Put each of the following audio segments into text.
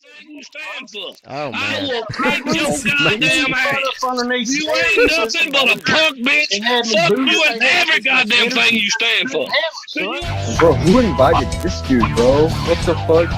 You stand for. Oh, man. I will kick your goddamn ass. You ain't nothing but a punk bitch. Fuck you and every goddamn thing you stand for. Bro, who invited this dude, bro? What the fuck?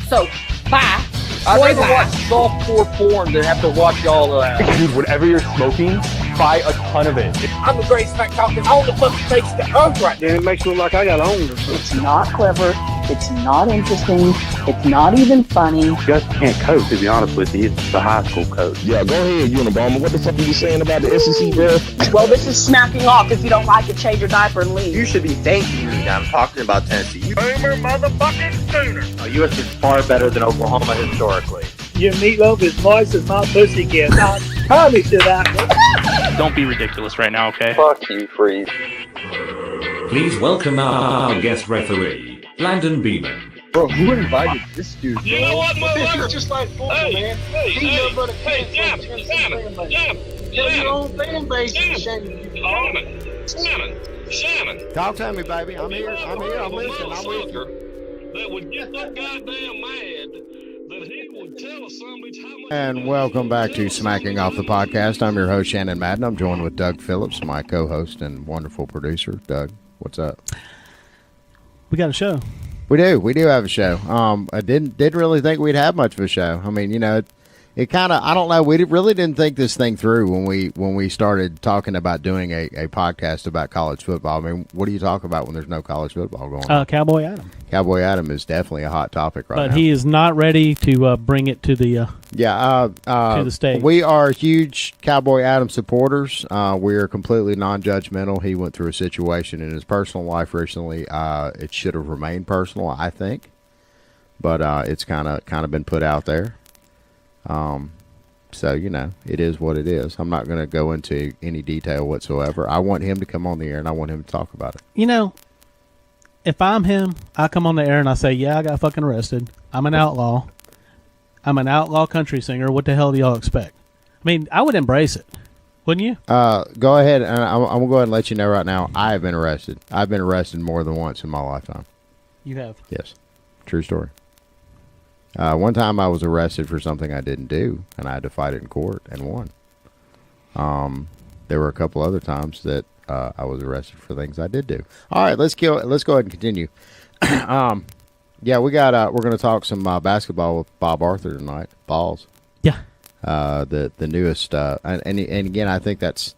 So, bye. I'd rather watch softcore porn than have to watch y'all that. Dude, whatever you're smoking, buy a ton of it. I'm the great smack talking on the fucking face of the earth right now. Damn, it makes me look like I got owned or something. It's not clever. It's not interesting. It's not even funny. You guys can't coach, to be honest with you. It's the high school coach. Yeah, go ahead, Unabomber. What the fuck are you saying about the SEC, bro? Well, this is smacking off. If you don't like it, change your diaper and leave. You should be thanking me that I'm talking about Tennessee. You Boomer motherfucking Sooner. USC is far better than Oklahoma historically. Your meatloaf is moist as my pussy gets. I promise you that. Don't be ridiculous right now, okay? Fuck you, Freeze. Please welcome our guest referee, Landon Beeman. Bro, who invited this dude? You know what, motherfucker? It's just like football, man. Damn, your own fan base. Shannon. Talk to me, baby. I'm here. I'm listening. I'm with you. That would get that goddamn mad that he would tell us somebody how much. And welcome back to Smacking Off the Podcast. I'm your host, Shannon Madden. I'm joined with Doug Phillips, my co-host and wonderful producer. Doug, what's up? We got a show. We do have a show. I didn't really think we'd have much of a show. I mean, you know, it kind of, I don't know, we really didn't think this thing through when we started talking about doing a podcast about college football. I mean, what do you talk about when there's no college football going on? Cowboy Adam. Cowboy Adam is definitely a hot topic right now. But he is not ready to bring it to the to the stage. We are huge Cowboy Adam supporters. We are completely non-judgmental. He went through a situation in his personal life recently. It should have remained personal, I think, but it's kind of been put out there. So, you know, it is what it is. I'm not going to go into any detail whatsoever. I want him to come on the air and I want him to talk about it. You know, if I'm him, I come on the air and I say, yeah, I got fucking arrested. I'm an outlaw. I'm an outlaw country singer. What the hell do y'all expect? I mean, I would embrace it. Wouldn't you? Go ahead. And I'm going to go ahead and let you know right now, I have been arrested. I've been arrested more than once in my lifetime. You have? Yes. True story. One time I was arrested for something I didn't do, and I had to fight it in court and won. There were a couple other times that I was arrested for things I did do. All right, let's go ahead and continue. Yeah, we're going to talk some basketball with Bob Arthur tonight. VOLS. Yeah. The newest and again, I think that's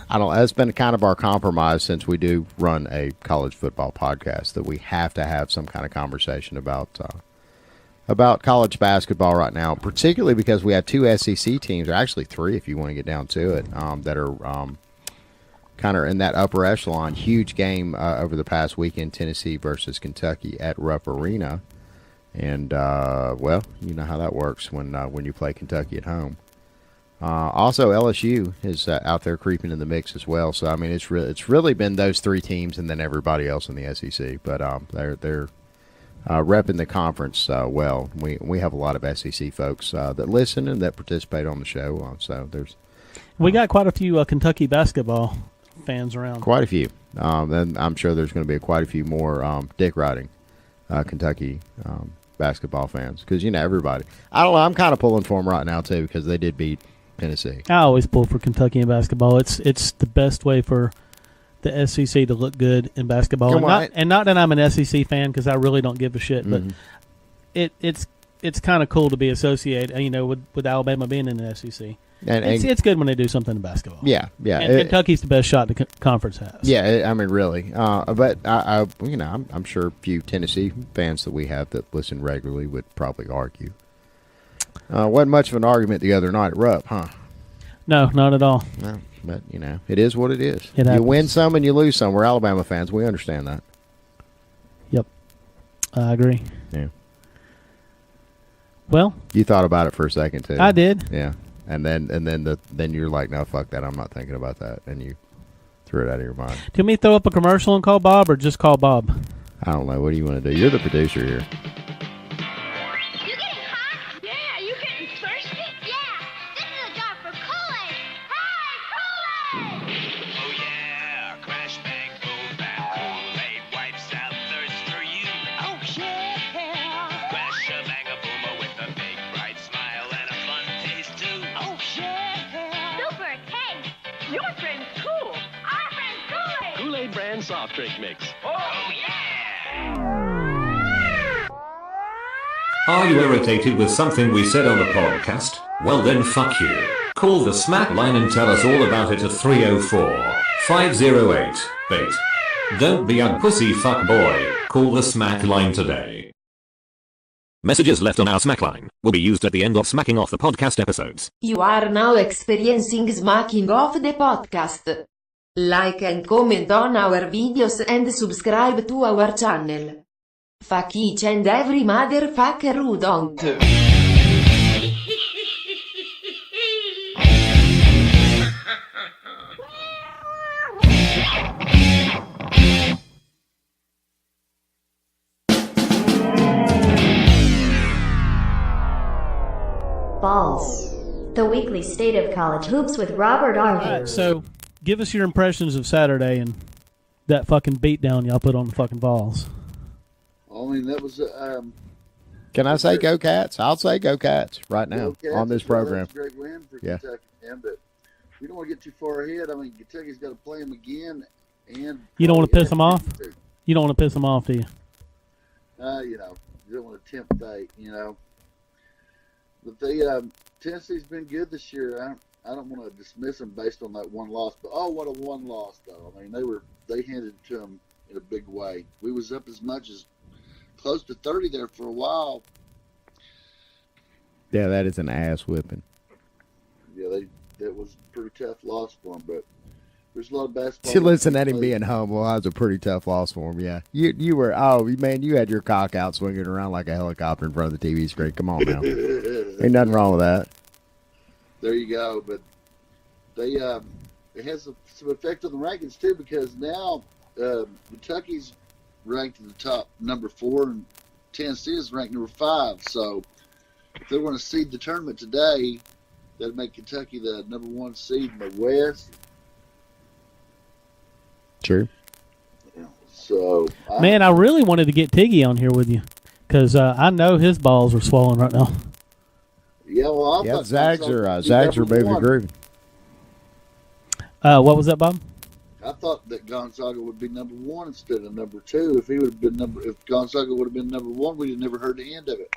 been kind of our compromise since we do run a college football podcast, that we have to have some kind of conversation about college basketball right now, particularly because we have two SEC teams, or actually three if you want to get down to it, that are kind of in that upper echelon. Huge game over the past weekend, Tennessee versus Kentucky at Rupp Arena. And, well, you know how that works when you play Kentucky at home. Also, LSU is out there creeping in the mix as well. So, I mean, it's really been those three teams and then everybody else in the SEC. But they're repping the conference well. We have a lot of SEC folks that listen and that participate on the show. So we got quite a few Kentucky basketball fans around. Quite a few. And I'm sure there's going to be quite a few more dick riding Kentucky basketball fans, because you know everybody. I don't know. I'm kind of pulling for them right now too, because they did beat Tennessee. I always pull for Kentucky in basketball. It's the best way for the SEC to look good in basketball. And not that I'm an SEC fan, because I really don't give a shit, but it's kind of cool to be associated, you know, with Alabama being in the SEC. And it's good when they do something in basketball. Yeah. And Kentucky's the best shot the conference has. Yeah, I mean, really. But I'm sure a few Tennessee fans that we have that listen regularly would probably argue. Wasn't much of an argument the other night at Rupp, huh? No, not at all. No. But, you know, it is what it is. You win some and you lose some. We're Alabama fans. We understand that. Yep. I agree. Yeah. Well. You thought about it for a second, too. I did. Yeah. And then you're like, no, fuck that. I'm not thinking about that. And you threw it out of your mind. Do you want me to throw up a commercial and call Bob, or just call Bob? I don't know. What do you want to do? You're the producer here. brand soft drink mix. Oh, yeah! Are you irritated with something we said on the podcast? Well then fuck you. Call the Smack line and tell us all about it at 304-508-BAIT. Don't be a pussy fuck boy. Call the Smack line today. Messages left on our Smack line will be used at the end of Smacking Off the podcast episodes. You are now experiencing Smacking Off the podcast. Like and comment on our videos and subscribe to our channel. Fuck each and every motherfucker who don't. VOLS, the weekly state of college hoops with Robert Arthur. All right, so give us your impressions of Saturday and that fucking beatdown y'all put on the fucking VOLS. I mean, that was. Can I say go Cats? I'll say go Cats right now on this program. That's a great win for Kentucky, but we don't want to get too far ahead. I mean, Kentucky's got to play them again, and you don't want to piss them off. You don't want to piss them off, do you? You don't want to tempt fate, But Tennessee's been good this year. I don't want to dismiss them based on that one loss, but what a one loss though. I mean, they handed it to them in a big way. We was up as much as close to 30 there for a while. Yeah, that is an ass whipping. Yeah, that was a pretty tough loss for them, but there's a lot of basketball. To listen at him being humble, that was a pretty tough loss for him. Yeah, you were. Oh man, you had your cock out swinging around like a helicopter in front of the TV screen. Come on now, ain't nothing wrong with that. There you go, but it has some effect on the rankings too, because now Kentucky's ranked in the top number 4, and Tennessee is ranked number 5. So if they want to seed the tournament today, that'd make Kentucky the number 1 seed in the West. True. So, man, I really wanted to get Tiggy on here with you because I know his balls are swollen right now. Yeah, well, Zags are moving groovy. What was that, Bob? I thought that Gonzaga would be number 1 instead of number 2. If Gonzaga would have been number 1, we'd have never heard the end of it.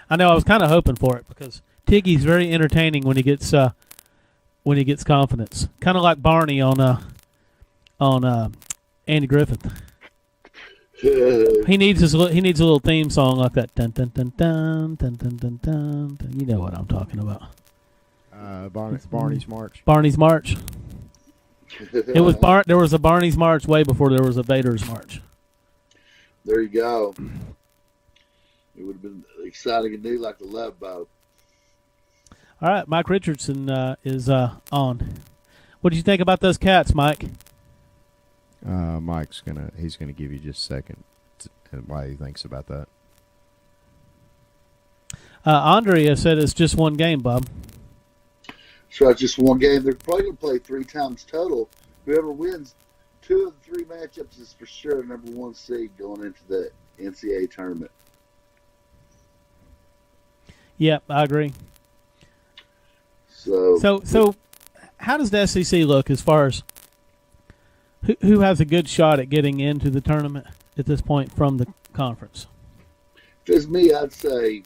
I know. I was kind of hoping for it because Tiggy's very entertaining when he gets confidence. Kind of like Barney on Andy Griffith. He needs a little theme song like that. Dun dun dun dun dun dun dun dun. You know what I'm talking about. Barney's March. Barney's March. It was There was a Barney's March way before there was a Vader's March. There you go. It would have been exciting and new like the Love Boat. All right, Mike Richardson is on. What did you think about those Cats, Mike? Mike's gonna give you just a second why he thinks about that. Andrea said it's just one game, Bob. So it's just one game. They're probably going to play 3 times total. Whoever wins 2 of the 3 matchups is for sure number 1 seed going into the NCAA tournament. Yep, I agree. So how does the SEC look as far as who has a good shot at getting into the tournament at this point from the conference? If it's me, I'd say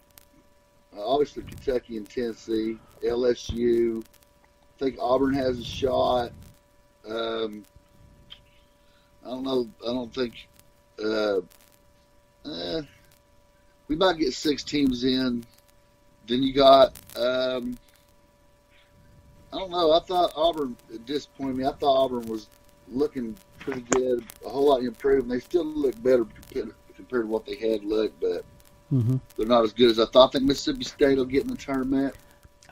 obviously Kentucky and Tennessee, LSU. I think Auburn has a shot. I don't know. I don't think we might get 6 teams in. Then you got I don't know. I thought Auburn disappointed me. I thought Auburn was looking pretty good, a whole lot improved. And they still look better compared to what they had looked, but they're not as good as I thought. I think Mississippi State will get in the tournament.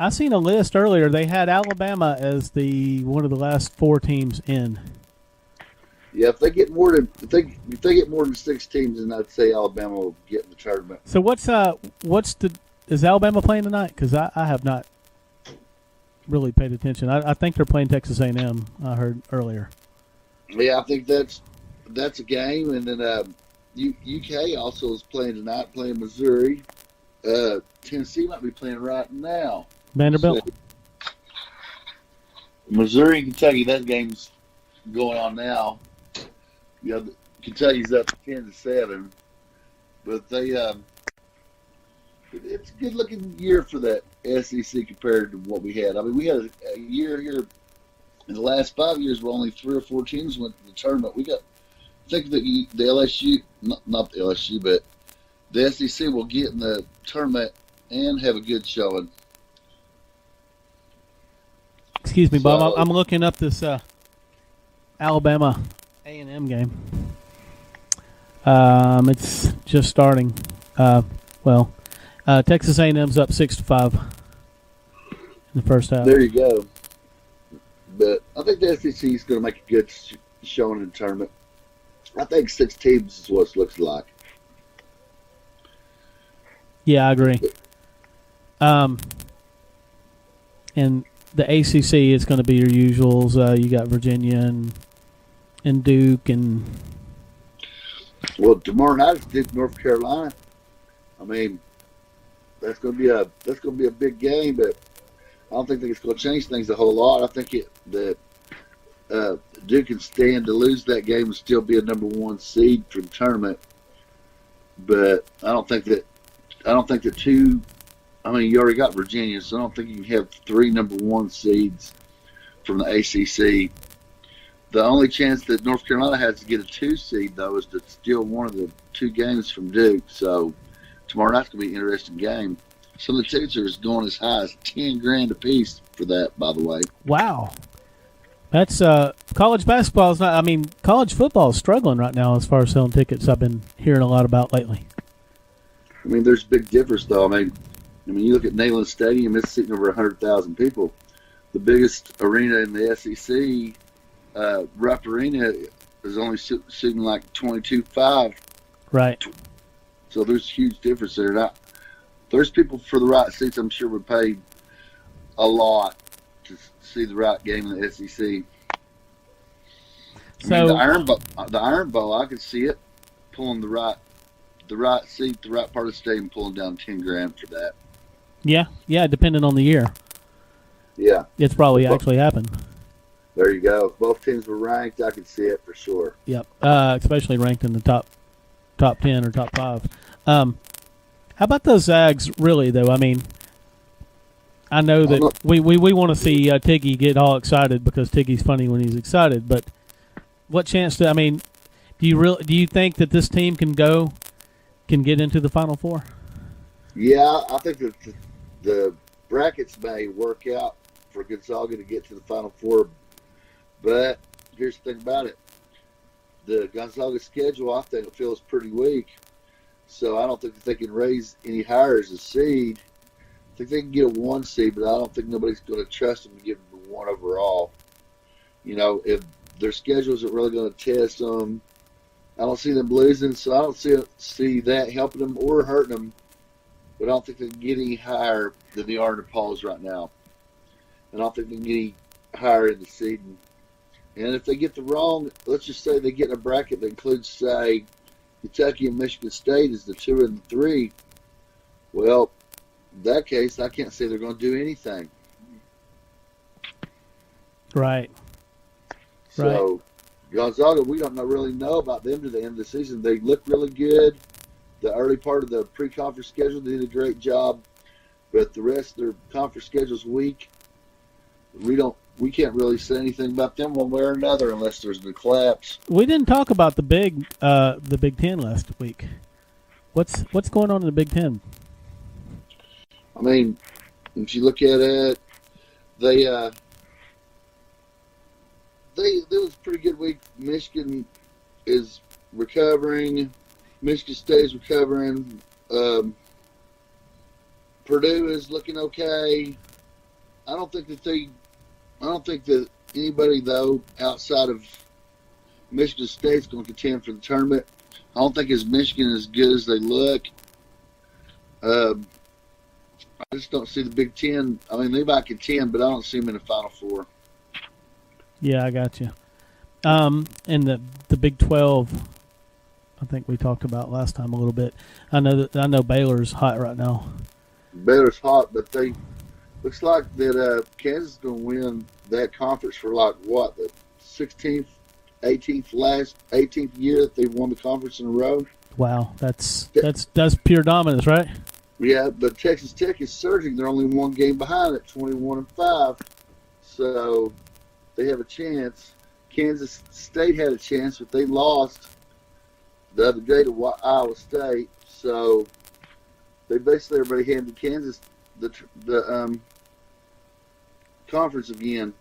I seen a list earlier. They had Alabama as one of the last 4 teams in. Yeah, if they get more than 6 teams, then I'd say Alabama will get in the tournament. So is Alabama playing tonight? Because I have not really paid attention. I think they're playing Texas A&M. I heard earlier. Yeah, I think that's a game, and then UK also is playing tonight, playing Missouri. Tennessee might be playing right now. Vanderbilt. So, Missouri and Kentucky, that game's going on now. Kentucky's up 10-7, but it's a good looking year for that SEC compared to what we had. I mean, we had a year here in the last 5 years where only 3 or 4 teams went to the tournament. I think that the LSU, not the LSU, but the SEC will get in the tournament and have a good showing. Excuse me, Bob. I'm looking up this Alabama A&M game. It's just starting. Texas A&M's up 6-5 in the first half. There you go. But I think the SEC is going to make a good showing in the tournament. I think 6 teams is what it looks like. Yeah, I agree. And the ACC is going to be your usuals. You got Virginia and Duke and. Well, tomorrow night is Duke, North Carolina. I mean, that's going to be a big game, but I don't think it's going to change things a whole lot. I think that Duke can stand to lose that game and still be a number 1 seed for the tournament. But I don't think the two. I mean, you already got Virginia, so I don't think you can have 3 number 1 seeds from the ACC. The only chance that North Carolina has to get a 2 seed, though, is to steal one of the 2 games from Duke. So tomorrow night's going to be an interesting game. Some of the tickets are going as high as $10,000 a piece for that, by the way. Wow. That's college basketball is not. I mean, college football is struggling right now as far as selling tickets. I've been hearing a lot about lately. I mean, there's a big difference, though. I mean, you look at Neyland Stadium; it's sitting over 100,000 people. The biggest arena in the SEC, Rupp Arena, is only sitting like 22.5. Right. So there's a huge difference there. Now, there's people for the right seats. I'm sure would pay a lot to see the right game in the SEC. So the Iron Bowl, I could see it pulling the right seat, the right part of the stadium, pulling down $10,000 for that. Yeah, depending on the year. Yeah, it's probably actually happened. There you go. If both teams were ranked, I could see it for sure. Yep, especially ranked in the top 10 or top 5. How about those Zags? Really though, I mean, I know that we want to see Tiggy get all excited because Tiggy's funny when he's excited. But what chance do you think that this team can get into the Final Four? Yeah, I think that the brackets may work out for Gonzaga to get to the Final Four. But here's the thing about it: the Gonzaga schedule, I think, it feels pretty weak. So I don't think that they can raise any higher as a seed. I think they can get a 1 seed, but I don't think nobody's going to trust them to give them a 1 overall. If their schedule isn't really going to test them, I don't see them losing. So I don't see that helping them or hurting them. But I don't think they can get any higher than they are in the polls right now. And I don't think they can get any higher in the seeding. And if they get let's just say they get in a bracket that includes, say, Kentucky and Michigan State as the 2 and 3. Well, in that case, I can't say they're going to do anything. Right. So, Gonzaga, we don't really know about them to the end of the season. They look really good. The early part of the pre-conference schedule, they did a great job. But the rest of their conference schedule's weak. We can't really say anything about them one way or another unless there's a collapse. We didn't talk about the Big Ten last week. What's going on in the Big Ten? I mean, if you look at it, it was a pretty good week. Michigan is recovering. Michigan State is recovering. Purdue is looking okay. I don't think that anybody, though, outside of Michigan State is going to contend for the tournament. I don't think Michigan as good as they look. I just don't see the Big Ten. I mean, they might contend, but I don't see them in the Final Four. Yeah, I got you. And the Big 12, I think we talked about last time a little bit. I know Baylor's hot right now. Baylor's hot, but looks like that Kansas is going to win that conference for the 16th, 18th year that they've won the conference in a row. Wow, that's pure dominance, right? Yeah, but Texas Tech is surging. They're only one game behind at 21-5, so they have a chance. Kansas State had a chance, but they lost the other day to Iowa State. So they basically everybody handed Kansas the conference again.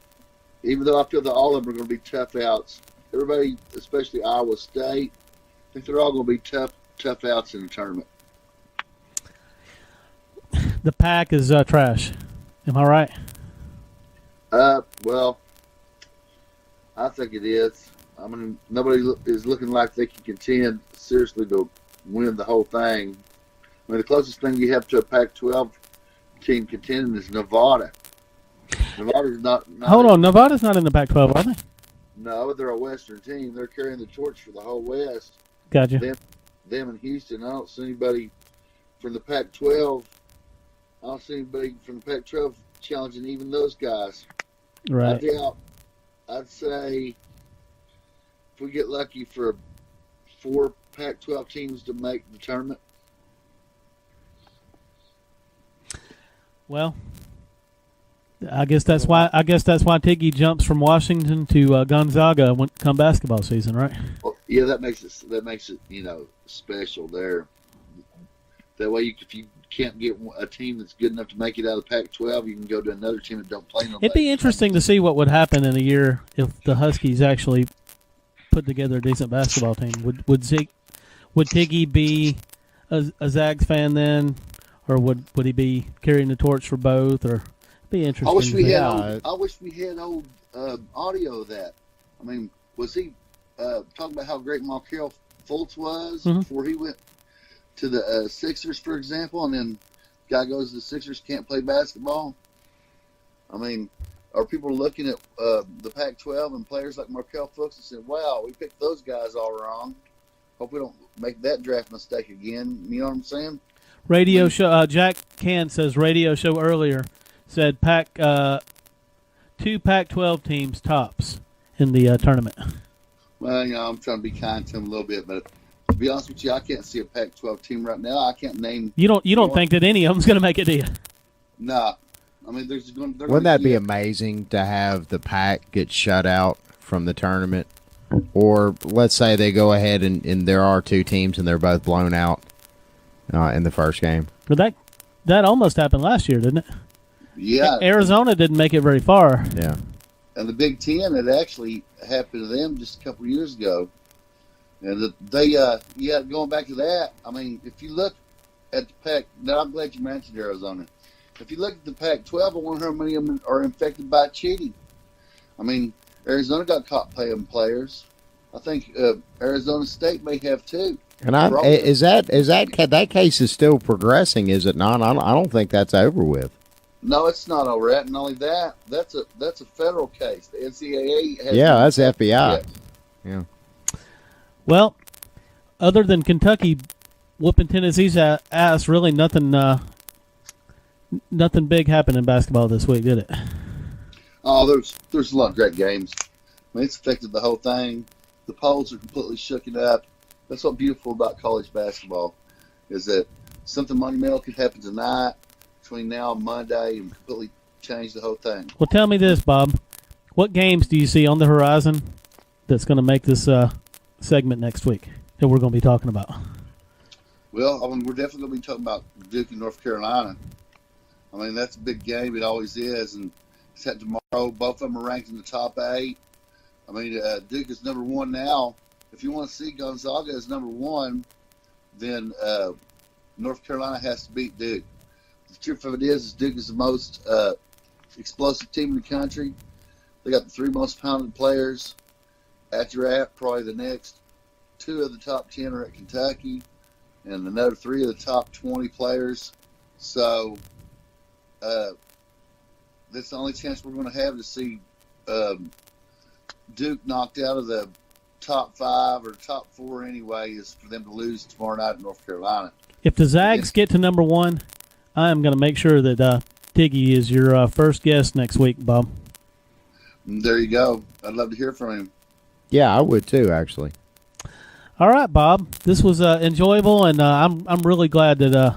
Even though I feel that all of them are going to be tough outs. Everybody, especially Iowa State, I think they're all going to be tough outs in the tournament. The Pac is trash. Am I right? Well, I think it is. I mean, nobody is looking like they can contend seriously to win the whole thing. I mean, the closest thing you have to a Pac-12 team contending is Nevada. Nevada's not Hold on, Nevada's not in the Pac-12, are they? No, they're a Western team. They're carrying the torch for the whole West. Gotcha. Them and Houston. I don't see anybody from the Pac-12. I don't see anybody from the Pac-12 challenging even those guys. Right. I'd say if we get lucky for 4 Pac-12 teams to make the tournament. Well, I guess that's why Tiggy jumps from Washington to Gonzaga come basketball season, right? Well, yeah, that makes it special there. That way, if you can't get a team that's good enough to make it out of the Pac-12, you can go to another team that don't play nobody. It'd be interesting to see what would happen in a year if the Huskies actually put together a decent basketball team. Would Tiggy be a Zags fan then, or would he be carrying the torch for both? Or it'd be interesting. I wish we had old audio of that. I mean, was he talking about how great Markelle Fultz was before he went to the Sixers, for example, and then guy goes to the Sixers, can't play basketball? I mean, are people looking at the Pac-12 and players like Markelle Fultz and saying, wow, we picked those guys all wrong. Hope we don't make that draft mistake again. You know what I'm saying? Radio show. Jack Can says radio show earlier said 2 Pac-12 teams tops in the tournament. Well, I'm trying to be kind to him a little bit, but to be honest with you, I can't see a Pac-12 team right now. I can't name. You don't think that any of them's going to make it, do you? Nah. I mean, wouldn't that be amazing to have the Pac get shut out from the tournament? Or let's say they go ahead and there are 2 teams and they're both blown out in the first game. But that almost happened last year, didn't it? Yeah. Arizona didn't make it very far. Yeah. And the Big Ten, it actually happened to them just a couple of years ago. And going back to that, I mean, if you look at the Pac, now I'm glad you mentioned Arizona. If you look at the Pac-12, I wonder how many of them are infected by cheating. I mean, Arizona got caught playing players. I think Arizona State may have too. And that case is still progressing, is it not? I don't think that's over with. No, it's not over yet. And not only that, that's a federal case. The NCAA has. Yeah, that's FBI. Yeah. Well, other than Kentucky whooping Tennessee's ass, really nothing big happened in basketball this week, did it? Oh, there's a lot of great games. I mean, it's affected the whole thing. The polls are completely shooken up. That's what's beautiful about college basketball, is that something monumental could happen tonight, between now and Monday, and completely change the whole thing. Well, tell me this, Bob. What games do you see on the horizon that's going to make this segment next week that we're going to be talking about? Well, I mean, we're definitely going to be talking about Duke and North Carolina. I mean, that's a big game. It always is. And it's at tomorrow. Both of them are ranked in the top 8. I mean, Duke is number 1 now. If you want to see Gonzaga as number 1, then North Carolina has to beat Duke. The truth of it is Duke is the most explosive team in the country. They got the 3 most pounded players. After that, probably the next 2 of the top 10 are at Kentucky, and another 3 of the top 20 players. So that's the only chance we're going to have to see Duke knocked out of the top 5 or top 4 anyway, is for them to lose tomorrow night in North Carolina. If the Zags get to number 1, I am going to make sure that Tiggy is your first guest next week, Bob. There you go. I'd love to hear from him. Yeah, I would too, actually. All right, Bob. This was enjoyable, and I'm really glad that.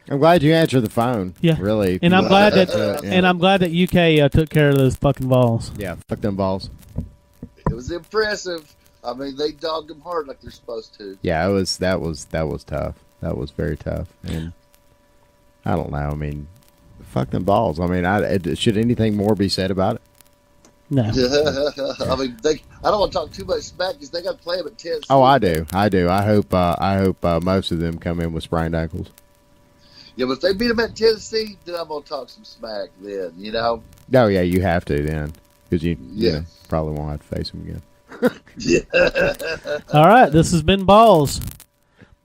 I'm glad you answered the phone. Yeah, really. And I'm glad that and I'm glad that UK took care of those fucking balls. Yeah, fuck them balls. It was impressive. I mean, they dogged them hard like they're supposed to. Yeah, that was tough. That was very tough. And I don't know. I mean, fuck them balls. I mean, should anything more be said about it? No. I mean, I don't want to talk too much smack because they got to play them at 10. Oh, I do. I hope most of them come in with sprained ankles. Yeah, but if they beat them at Tennessee, then I'm gonna talk some smack. Then Oh yeah, you have to then because you probably won't have to face them again. Yeah. All right, this has been Balls.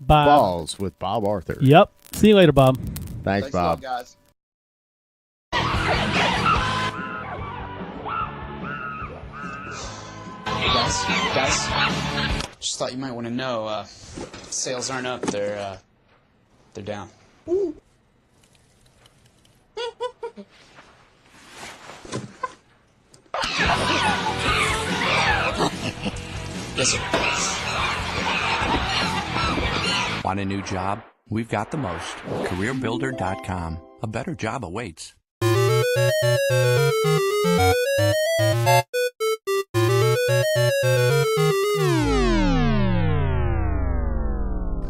Balls with Bob Arthur. Yep. See you later, Bob. Thanks Bob. A lot, guys. Hey guys, just thought you might want to know, sales aren't up, they're down. Ooh. Yes, sir. Want a new job? We've got the most. CareerBuilder.com. A better job awaits.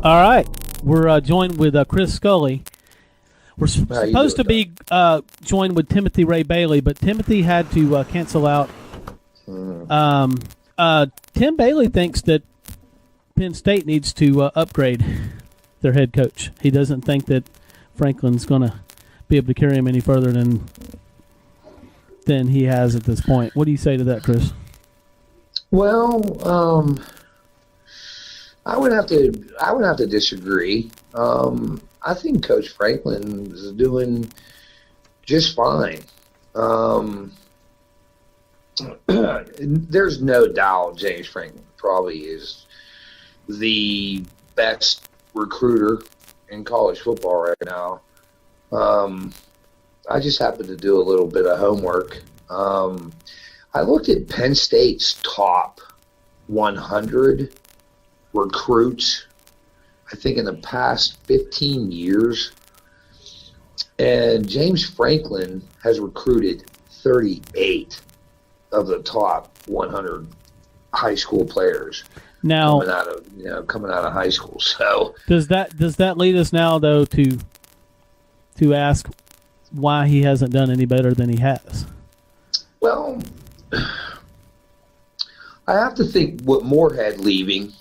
All right, we're joined with Chris Scully. We're supposed to be joined with Timothy Ray Bailey, but Timothy had to cancel out. Tim Bailey thinks that Penn State needs to upgrade their head coach. He doesn't think that Franklin's going to be able to carry him any further than he has at this point. What do you say to that, Chris? Well, I would have to disagree. I think Coach Franklin is doing just fine. There's no doubt James Franklin probably is the best recruiter in college football right now. I just happened to do a little bit of homework. I looked at Penn State's top 100 recruits, I think in the past 15 years, and James Franklin has recruited 38 of the top 100 high school players now coming out of high school. So does that lead us now though to ask why he hasn't done any better than he has? Well, I have to think what Moorhead leaving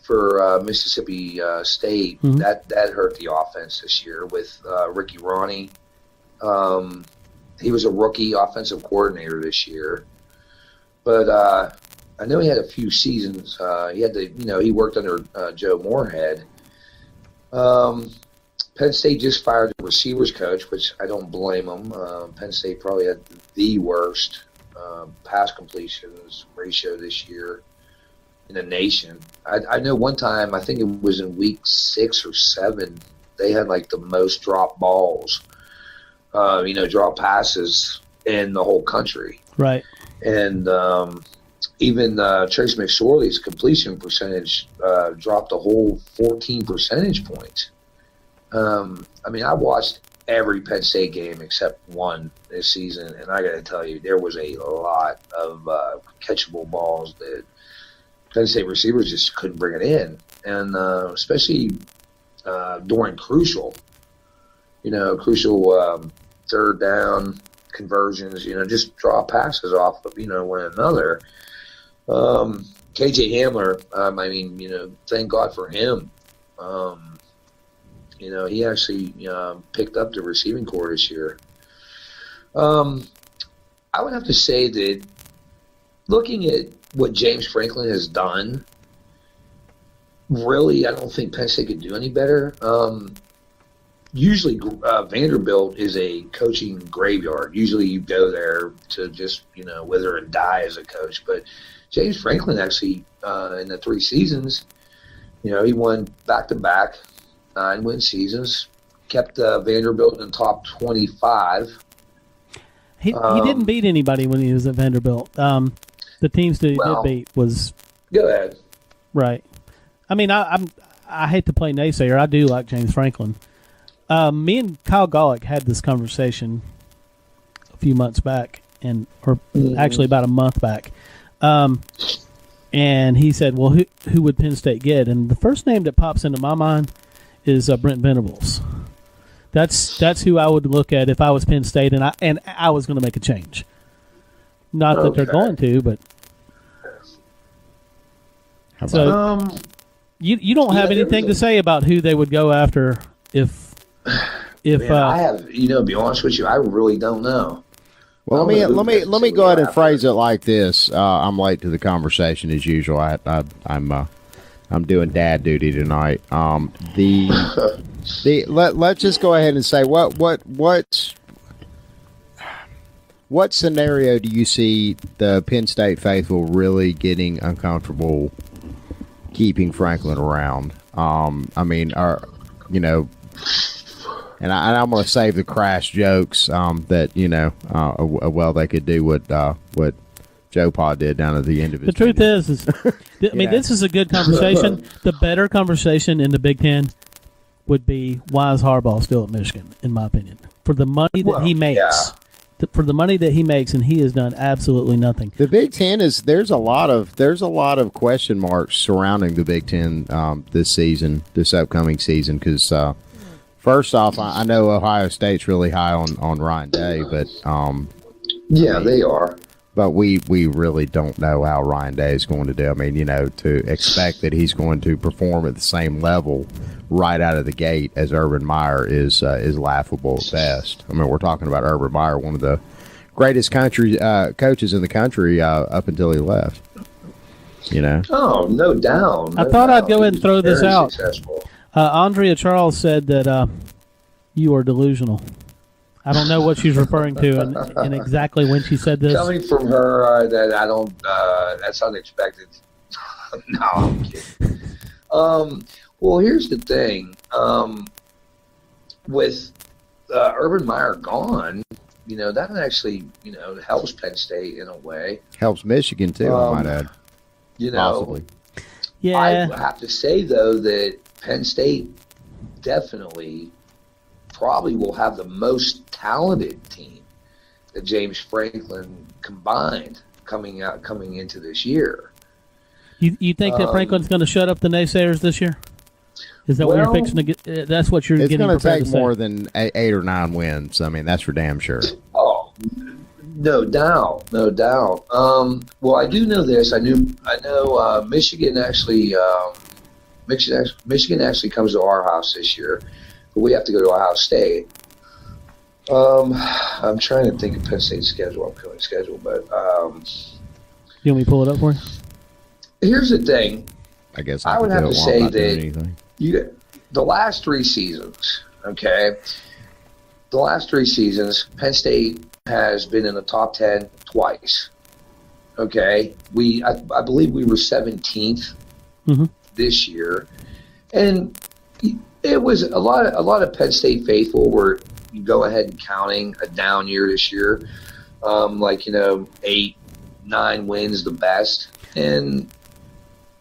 for Mississippi State, that hurt the offense this year with Ricky Ronnie. He was a rookie offensive coordinator this year, but I know he had a few seasons. He worked under Joe Moorhead. Penn State just fired the receivers coach, which I don't blame them. Penn State probably had the worst pass completions ratio this year in the nation. I know one time, I think it was in week 6 or 7, they had like the most drop balls, drop passes in the whole country. Right. And even Trace McSorley's completion percentage dropped a whole 14 percentage points. I watched every Penn State game except one this season, and I got to tell you, there was a lot of catchable balls that Penn State receivers just couldn't bring it in, and especially during crucial third down conversions, just draw passes off of one another. KJ Hamler, thank God for him. He actually picked up the receiving corps this year. I would have to say that looking at what James Franklin has done, really, I don't think Penn State could do any better. Usually, Vanderbilt is a coaching graveyard. Usually, you go there to just, wither and die as a coach. But James Franklin actually, in the 3 seasons, he won back-to-back 9-win seasons, kept Vanderbilt in the top 25. He didn't beat anybody when he was at Vanderbilt. The teams that he did beat was Go ahead. Right. I mean, I hate to play naysayer. I do like James Franklin. Me and Kyle Golick had this conversation a few months back, or actually about a month back. And he said, well, who would Penn State get? And the first name that pops into my mind is Brent Venables. That's who I would look at if I was Penn State, and I was going to make a change. Not that they're going to, but so you don't have anything to say about who they would go after if Man, I have, to be honest with you, I really don't know. Well, let me go ahead and phrase it like this. I'm late to the conversation as usual. I'm doing dad duty tonight. Let's just go ahead and say what scenario do you see the Penn State faithful really getting uncomfortable keeping Franklin around? And I'm going to save the crash jokes that they could do what Joe Pa did down at the end of his. The truth is this is a good conversation. The better conversation in the Big Ten would be, why is Harbaugh still at Michigan? In my opinion, for the money that he makes, and he has done absolutely nothing. The Big Ten there's a lot of question marks surrounding the Big Ten this upcoming season, because. First off, I know Ohio State's really high on Ryan Day, but they are. But we really don't know how Ryan Day is going to do. I mean, to expect that he's going to perform at the same level right out of the gate as Urban Meyer is laughable at best. I mean, we're talking about Urban Meyer, one of the greatest coaches in the country up until he left. Oh, no doubt. I thought I'd go ahead and throw this out. Successful. Andrea Charles said that you are delusional. I don't know what she's referring to and exactly when she said this. Coming from her, that I don't. That's unexpected. No, I'm kidding. Well, here's the thing. With Urban Meyer gone, that actually, helps Penn State in a way. Helps Michigan too, I might add. Possibly. Yeah. I have to say though that Penn State definitely probably will have the most talented team that James Franklin combined coming into this year. You think that Franklin's going to shut up the naysayers this year? Is that what you're fixing to get? That's what you're getting prepared to say? It's going to take more than 8 or 9 wins. I mean, that's for damn sure. Oh, no doubt. Well, I do know this. I know Michigan actually. Michigan actually comes to our house this year, but we have to go to Ohio State. I'm trying to think of Penn State's upcoming schedule, but you want me to pull it up for you? Here's the thing. I guess I would have to say that the last 3 seasons, okay, Penn State has been in the top 10 twice. Okay, I believe we were 17th. Mm-hmm. This year, and it was a lot of Penn State faithful were go ahead and counting a down year this year, 8, 9 wins the best, and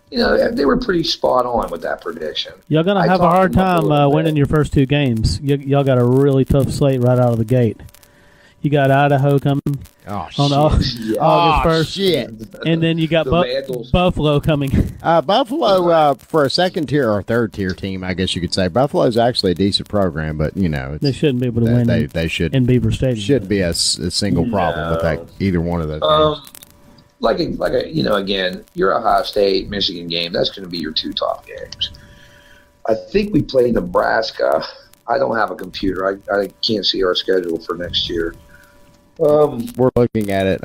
they were pretty spot on with that prediction. Y'all gonna have a hard time winning your first 2 games. Y'all got a really tough slate right out of the gate. You got Idaho coming on August 1st. Shit. And then you got Buffalo coming. Buffalo, for a second tier or third tier team, I guess you could say. Buffalo's actually a decent program, but, they shouldn't be able to win they should, in Beaver Stadium. Shouldn't be a single problem with either one of those games. Again, your Ohio State, Michigan game, that's going to be your 2 top games. I think we play Nebraska. I don't have a computer. I can't see our schedule for next year. We're looking at it.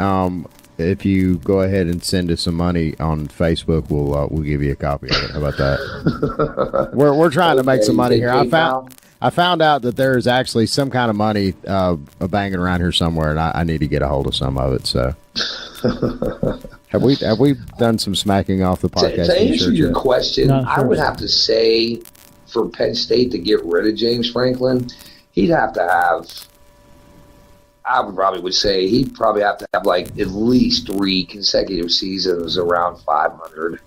If you go ahead and send us some money on Facebook, we'll give you a copy of it. How about that? we're trying to make some money here. I found out that there is actually some kind of money banging around here somewhere, and I need to get a hold of some of it. So, have we done some smacking off the podcast? To answer your question, I would have to say for Penn State to get rid of James Franklin, he'd have to have. I would probably have to have like at least 3 consecutive seasons around 500.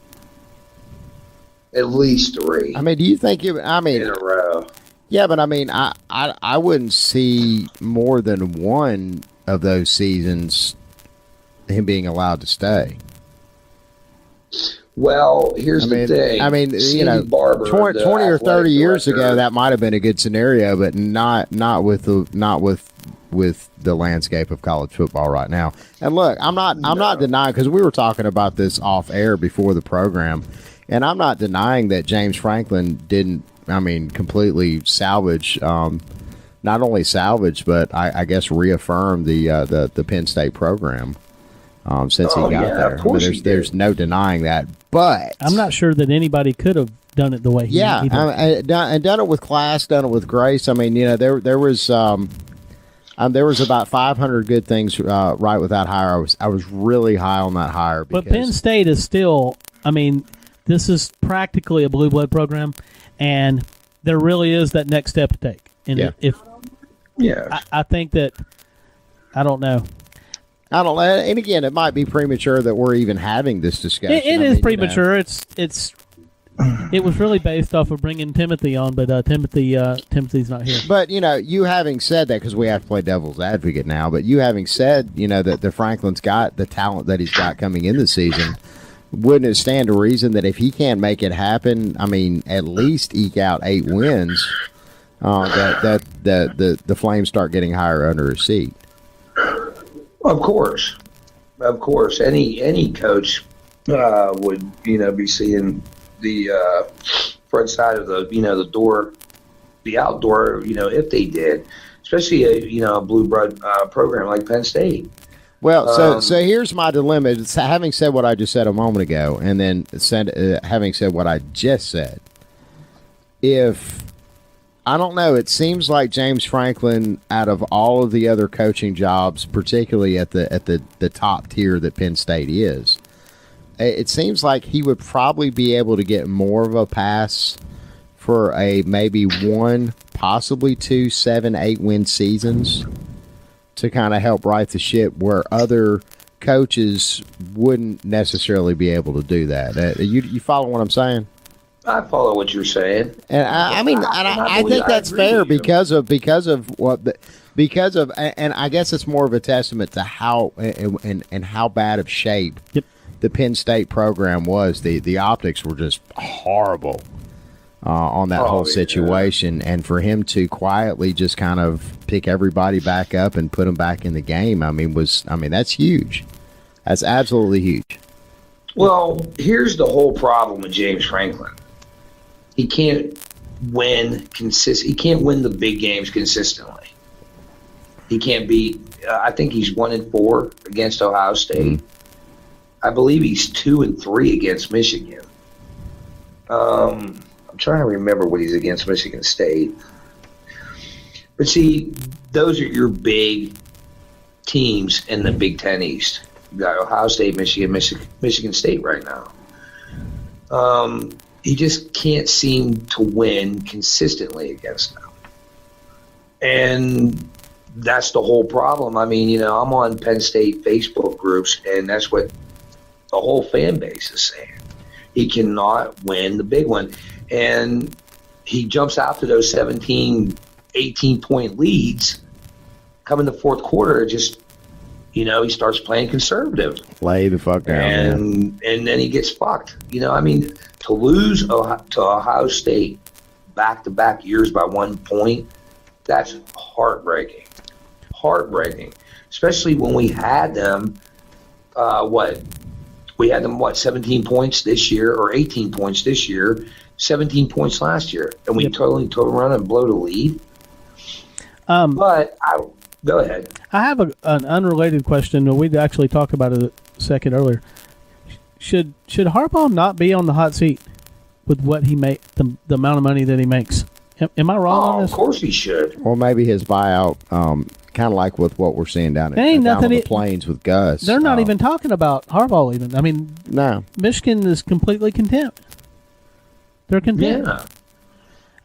At least 3. I mean, do you think in a row? Yeah, but I mean, I wouldn't see more than one of those seasons him being allowed to stay. Well, here's the thing. I mean, Barber, 20 or 30 years ago, that might have been a good scenario, but not with the landscape of college football right now. And look, I'm not denying, because we were talking about this off air before the program, and I'm not denying that James Franklin didn't. I mean, completely salvage. Not only salvage, but I guess reaffirm the Penn State program. Since he got there, there's no denying that. But I'm not sure that anybody could have done it the way he did. And done it with class, done it with grace. I mean, there was about 500 good things right with that hire. I was really high on that hire. But Penn State is still. I mean, this is practically a blue blood program, and there really is that next step to take. And I think that I don't know. And again, it might be premature that we're even having this discussion. It is premature. It was really based off of bringing Timothy on, but Timothy's not here. But you having said that, because we have to play devil's advocate now. But you having said that the Franklin's got the talent that he's got coming in the season, wouldn't it stand to reason that if he can't make it happen, I mean, at least eke out 8 wins, that the Flames start getting higher under his seat? Of course. Any coach would be seeing the front side of the door, the outdoor. If they did, especially a blue blood program like Penn State. Well, so here's my dilemma. It's having said what I just said a moment ago, and then having said what I just said, if I don't know, it seems like James Franklin, out of all of the other coaching jobs, particularly at the top tier that Penn State is, it seems like he would probably be able to get more of a pass for a maybe 1, possibly 2, 7, 8 win seasons to kind of help right the ship, where other coaches wouldn't necessarily be able to do that. You follow what I'm saying? I follow what you're saying, and I think that's fair because of and I guess it's more of a testament to how and how bad of shape the Penn State program was. The optics were just horrible on that whole situation, and for him to quietly just kind of pick everybody back up and put them back in the game, I mean that's huge. That's absolutely huge. Well, here's the whole problem with James Franklin. He can't win He can't win the big games consistently. He can't beat. I think he's 1-4 against Ohio State. I believe he's 2-3 against Michigan. I'm trying to remember what he's against Michigan State. But see, those are your big teams in the Big Ten East. You got Ohio State, Michigan State right now. He just can't seem to win consistently against them. And that's the whole problem. I mean, I'm on Penn State Facebook groups, and that's what the whole fan base is saying. He cannot win the big one. And he jumps out to those 17, 18-point leads. Coming the fourth quarter, just, he starts playing conservative. Lay the fuck down. And then he gets fucked. To lose to Ohio State back-to-back years by 1 point, that's heartbreaking. Heartbreaking. Especially when we had them, 17 points this year or 18 points this year, 17 points last year, and we totally turn around and blow the lead. But go ahead. I have an unrelated question. We actually talked about it a second earlier. Should Harbaugh not be on the hot seat with what he make the amount of money that he makes? Am I wrong on this? Of course he should. Or maybe his buyout, kind of like with what we're seeing down on the Plains with Gus. They're not even talking about Harbaugh even. I mean, no. Michigan is completely content. They're content. Yeah.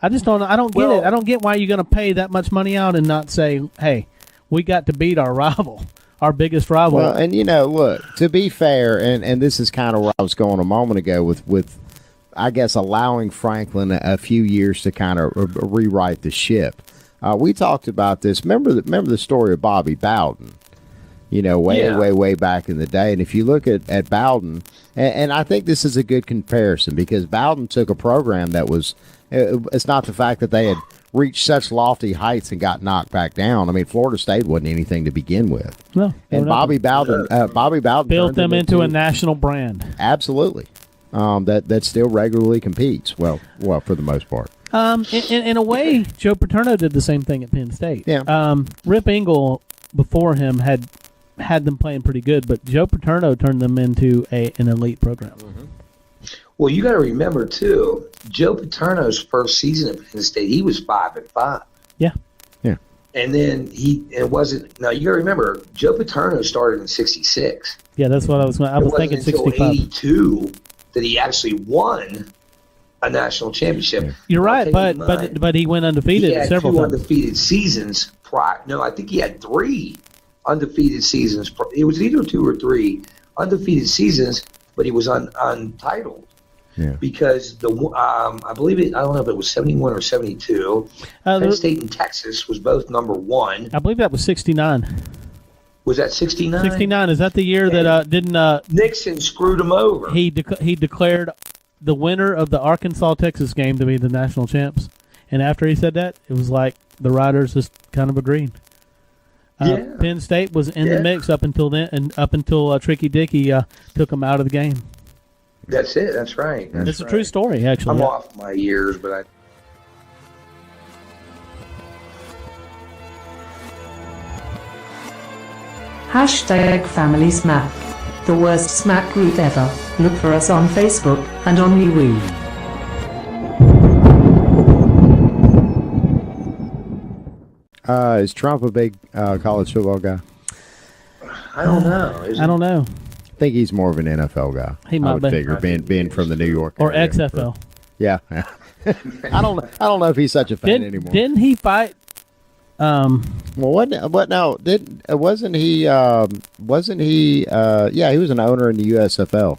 I just don't. I don't get it. I don't get why you're going to pay that much money out and not say, "Hey, we got to beat our rival, our biggest rival." Well, and look, to be fair, and this is kind of where I was going a moment ago with I guess, allowing Franklin a few years to kind of rewrite the ship. We talked about this. Remember the story of Bobby Bowden? Way back in the day. And if you look at Bowden, and I think this is a good comparison because Bowden took a program that was, it's not the fact that they had reached such lofty heights and got knocked back down. I mean, Florida State wasn't anything to begin with. No. And Bobby Bowden built them into a national brand. Absolutely. That still regularly competes. Well, for the most part. In a way, Joe Paterno did the same thing at Penn State. Yeah. Rip Engel before him had them playing pretty good, but Joe Paterno turned them into an elite program. Mm-hmm. Well, you got to remember too, Joe Paterno's first season at Penn State, he was 5-5. Yeah. Yeah. And then you got to remember, Joe Paterno started in '66. Yeah, that's what I was thinking. 65. '82 that he actually won a national championship. You're right, but he went undefeated several times. Undefeated seasons prior. No, I think he had 3 undefeated seasons. It was either 2 or 3 undefeated seasons, but he was untitled. Yeah. Because I believe I don't know if it was 71 or 72. Penn State and Texas was both number 1. I believe that was 69. Was that 69? 69. Is that the year that Nixon screwed him over? He declared the winner of the Arkansas-Texas game to be the national champs. And after he said that, it was like the writers just kind of agreed. Penn State was in the mix up until then, and up until Tricky Dicky took him out of the game. That's it. That's right. It's a true story, actually. I'm off my years, but I. Hashtag Family Smack. The worst smack group ever. Look for us on Facebook and on MeWe. Is Trump a big college football guy? I don't know. I don't know. I think he's more of an NFL guy. He might I would be. figure being from the New York or area. XFL. Yeah. I don't know if he's such a fan anymore. Didn't he fight? Well, wasn't he? Yeah, he was an owner in the USFL,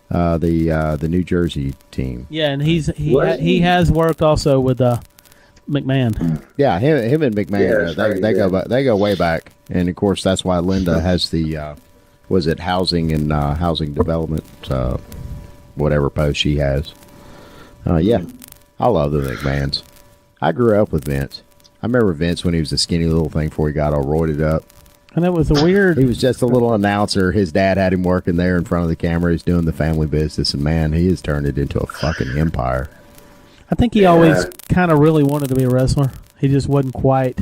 the New Jersey team. Yeah, and he has worked also with McMahon. Yeah, him and McMahon. They go way back, and of course that's why Linda has the housing and housing development whatever post she has. Yeah, I love the McMahons. I grew up with Vince. I remember Vince when he was a skinny little thing before he got all roided up. And it was a weird... He was just a little announcer. His dad had him working there in front of the camera. He's doing the family business, and man, he has turned it into a fucking empire. I think he always kind of really wanted to be a wrestler. He just wasn't quite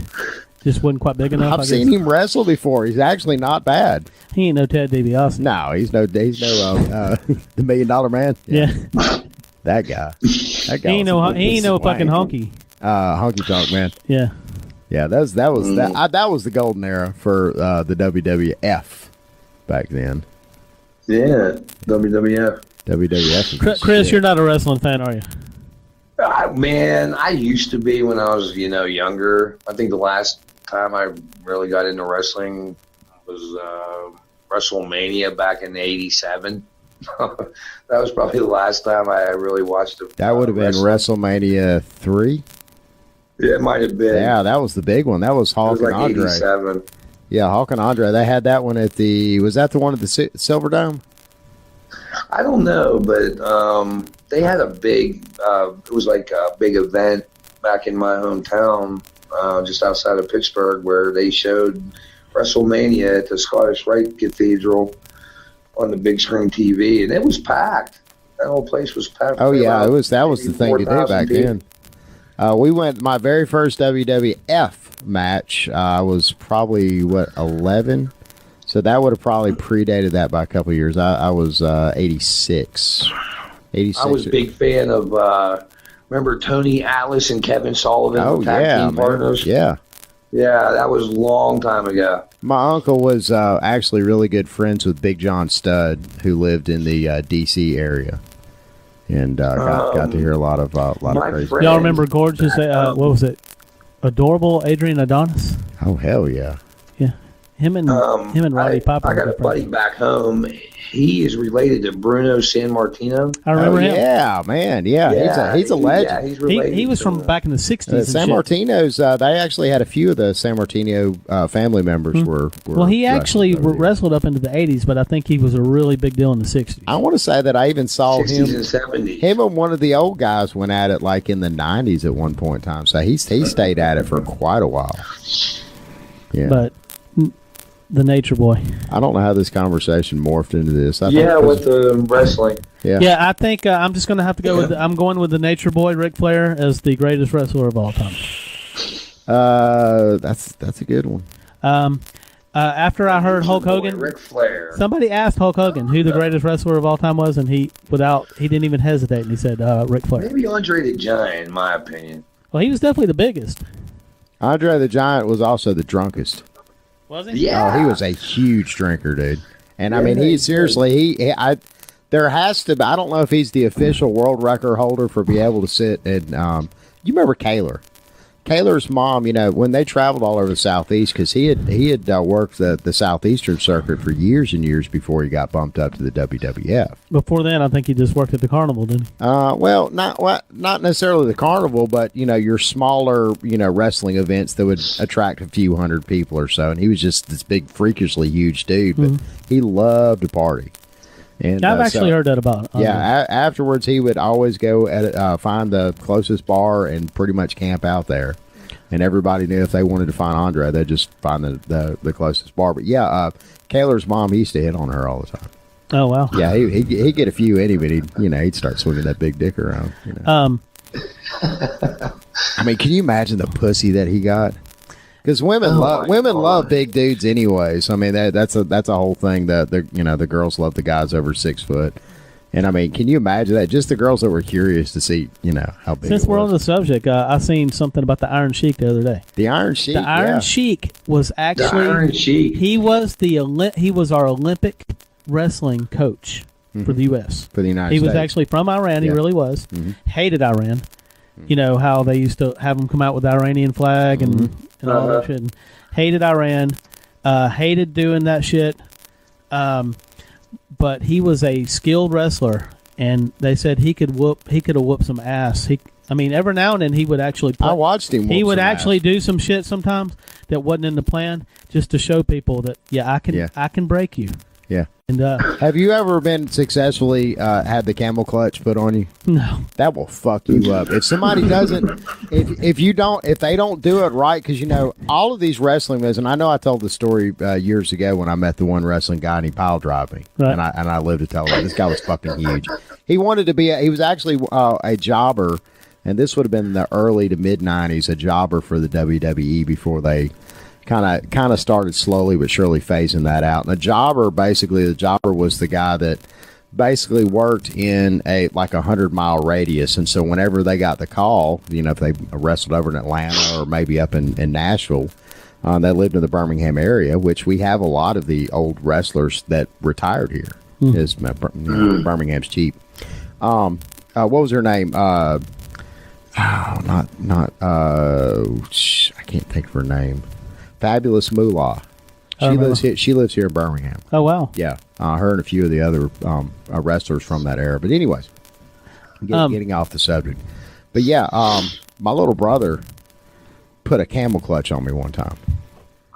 big enough. I've seen him wrestle before. He's actually not bad. He ain't no Ted DiBiase. No, he's no the $1 Million Man. Yeah. That guy. He ain't no fucking honky. Honky tonk man. Yeah. Yeah, that was the golden era for the WWF back then. Yeah, WWF. WWF. Chris, you're not a wrestling fan, are you? Man, I used to be when I was, younger. I think the last time I really got into wrestling was WrestleMania back in '87. That was probably the last time I really watched it. That would have been WrestleMania 3. Yeah, it might have been. Yeah, that was the big one. That was Hulk and Andre. 87. Yeah, Hulk and Andre. They had that one was that the one at the Silver Dome? I don't know, but they had a big, it was like a big event back in my hometown, just outside of Pittsburgh, where they showed WrestleMania at the Scottish Rite Cathedral on the big screen TV, and it was packed. That whole place was packed. Oh yeah, that was the thing to do back then. We went my very first WWF match. I was probably 11, so that would have probably predated that by a couple of years. I was 86. I was a big fan of. Remember Tony Atlas and Kevin Sullivan, tag team partners? Yeah. Yeah, that was a long time ago. My uncle was actually really good friends with Big John Studd, who lived in the D.C. area, and got to hear a lot of crazy. Y'all remember gorgeous? What was it? Adorable Adrian Adonis. Oh hell yeah! Yeah, Him and Roddy Piper. I got a buddy back home. He is related to Bruno Sammartino. I remember him. Yeah, man. Yeah, he's a legend. Yeah, he's related. He was from back in the 60s. Sammartino's, they actually had a few of the Sammartino family members were well, he actually wrestled up into the 80s, but I think he was a really big deal in the 60s. I want to say that I even saw 60s and 70s. Him and one of the old guys went at it like in the 90s at one point in time. So he stayed at it for quite a while. Yeah. But the Nature Boy. I don't know how this conversation morphed into this. With the wrestling. Yeah, I think I'm just going to have to go with. I'm going with the Nature Boy, Ric Flair, as the greatest wrestler of all time. That's a good one. After I heard Hulk Hogan, Ric Flair. Somebody asked Hulk Hogan who the greatest wrestler of all time was, and he didn't even hesitate, and he said Ric Flair. Maybe Andre the Giant, in my opinion. Well, he was definitely the biggest. Andre the Giant was also the drunkest. Was he? Yeah. Oh, he was a huge drinker, dude. And I mean, there has to be, I don't know if he's the official world record holder for being able to sit and, you remember Kaler? Kaler's mom, when they traveled all over the Southeast, because he had worked the Southeastern circuit for years and years before he got bumped up to the WWF. Before then, I think he just worked at the Carnival, didn't he? Well, not necessarily the Carnival, but your smaller wrestling events that would attract a few hundred people or so. And he was just this big, freakishly huge dude, but he loved to party. And I've actually heard that about him. Afterwards, he would always go find the closest bar and pretty much camp out there. And everybody knew if they wanted to find Andre, they'd just find the closest bar. But Kaler's mom, he used to hit on her all the time. Oh wow! Yeah, he'd get a few in him, but he'd start swinging that big dick around. I mean, can you imagine the pussy that he got? Because women love big dudes anyways. I mean that's a whole thing that the girls love the guys over 6 foot. And I mean, can you imagine that? Just the girls that were curious to see, how big. Since we're on the subject, I seen something about the Iron Sheik the other day. The Iron Sheik. The Iron Sheik was actually the Iron Sheik. He was our Olympic wrestling coach for the U.S. For the United States. He was actually from Iran. He really was. Hated Iran. You know how they used to have him come out with the Iranian flag and all that shit. And hated Iran. Hated doing that shit. But he was a skilled wrestler, and they said he could have whooped some ass. Every now and then he would actually play. I watched him. He would actually do some shit sometimes that wasn't in the plan, just to show people that I can break you. Yeah. And have you ever been successfully had the camel clutch put on you? No. That will fuck you up. If somebody doesn't, if they don't do it right, because all of these wrestling moves, and I know I told the story years ago when I met the one wrestling guy and he pile drived me, right. and I lived to tell it. This guy was fucking huge. He wanted to be. He was actually a jobber, and this would have been in the early to mid '90s, a jobber for the WWE before they kind of started slowly but surely phasing that out. And the jobber was the guy that basically worked in a 100-mile radius. And so whenever they got the call, if they wrestled over in Atlanta or maybe up in Nashville, they lived in the Birmingham area, which we have a lot of the old wrestlers that retired here. Birmingham's cheap. What was her name? I can't think of her name. Fabulous Moolah. She lives here in Birmingham. Oh wow! Yeah, her and a few of the other wrestlers from that era. But anyways, getting off the subject. But my little brother put a camel clutch on me one time.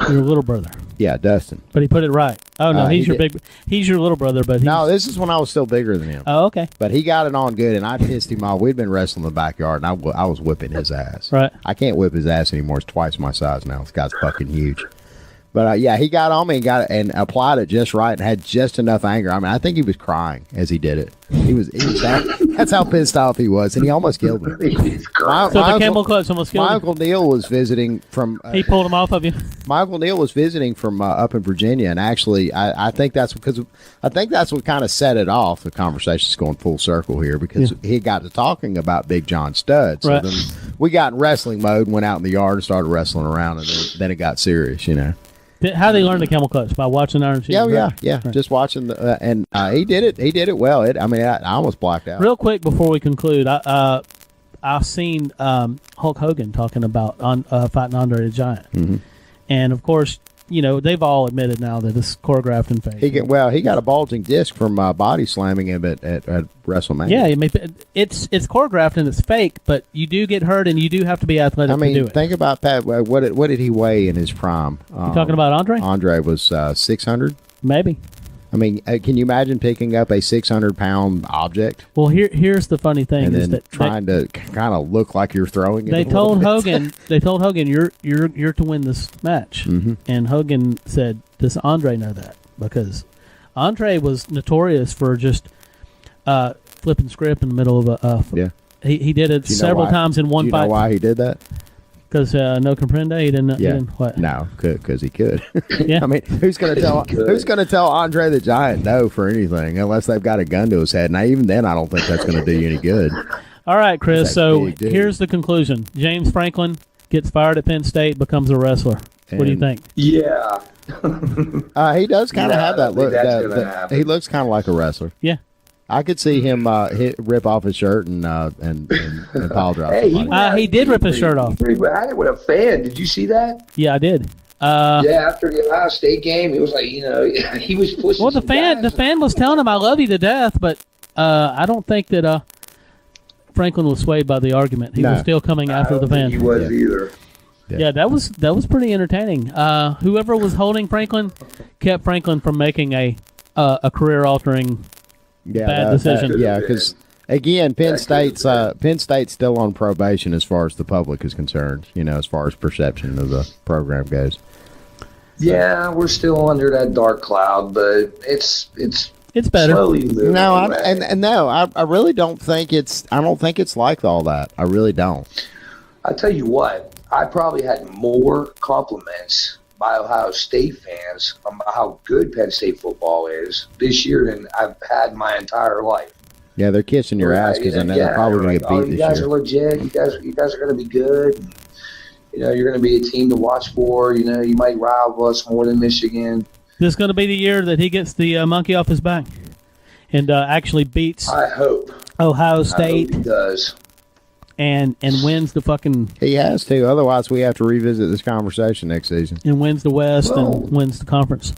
Your little brother? Yeah, Dustin. But he put it right. Oh no, he's your little brother. But no, this is when I was still bigger than him. Oh okay. But he got it on good, and I pissed him off. We'd been wrestling in the backyard, and I was whipping his ass. Right. I can't whip his ass anymore. It's twice my size now. This guy's fucking huge. But he got on me and applied it just right and had just enough anger. I mean, I think he was crying as he did it. He was that's how pissed off he was, and he almost killed me. The camel clutch almost killed my Uncle Neil was visiting from. He pulled him off of you. My Uncle Neil was visiting from up in Virginia, and actually, I think that's what kind of set it off. The conversation's going full circle here because he got to talking about Big John Studd. So then we got in wrestling mode, went out in the yard and started wrestling around, and then it got serious, How did he learn the camel clutch? By watching Iron Sheik? Yeah. Right. Just watching and he did it. He did it well. I almost blacked out. Real quick before we conclude, I've seen Hulk Hogan talking about fighting Andre the Giant, and of course, they've all admitted now that it's choreographed and fake. He got a bulging disc from body slamming him at WrestleMania. Yeah, it's choreographed and it's fake, but you do get hurt and you do have to be athletic to do it. Think about that. What did he weigh in his prime? You talking about Andre? Andre was 600? Maybe. I mean, can you imagine picking up a 600-pound object? Well, here's the funny thing: and is then that trying to kind of look like you're throwing it. They told Hogan, you're to win this match, and Hogan said, "Does Andre know that?" Because Andre was notorious for just flipping script in the middle of a. Yeah. He did it several times in one fight. Do you know why he did that? Because no comprende, he didn't. Yeah. He didn't, what? No, because he could. Yeah. I mean, who's going to tell Andre the Giant no for anything unless they've got a gun to his head? Now, even then, I don't think that's going to do you any good. All right, Chris. So here's the conclusion: James Franklin gets fired at Penn State, becomes a wrestler. What do you think? Yeah. He does kind of have that look. He looks kind of like a wrestler. Yeah. I could see him rip off his shirt and pile drive. Hey, he did rip his shirt off. I had it with a fan. Did you see that? Yeah, I did. Yeah, after the Ohio State game, he was like, he was pushing. Well, the fan was telling him, "I love you to death," but I don't think that Franklin was swayed by the argument. He was still coming after the fan. He was either. Yeah, that was pretty entertaining. Whoever was holding Franklin kept Franklin from making a career-altering. Bad decision. Because again, Penn State's still on probation as far as the public is concerned. As far as perception of the program goes. Yeah, we're still under that dark cloud, but it's better. No, I really don't think it's. I don't think it's like all that. I really don't. I tell you what, I probably had more compliments by Ohio State fans about how good Penn State football is this year than I've had my entire life. Yeah, they're kissing your ass because I know they're probably going to get beat this year. You guys are legit. You guys are going to be good. And, you're going to be a team to watch for. You might rival us more than Michigan. This is going to be the year that he gets the monkey off his back and actually beats. I hope Ohio State. I hope he does. And wins the fucking... He has to. Otherwise, we have to revisit this conversation next season. And wins the West and wins the conference.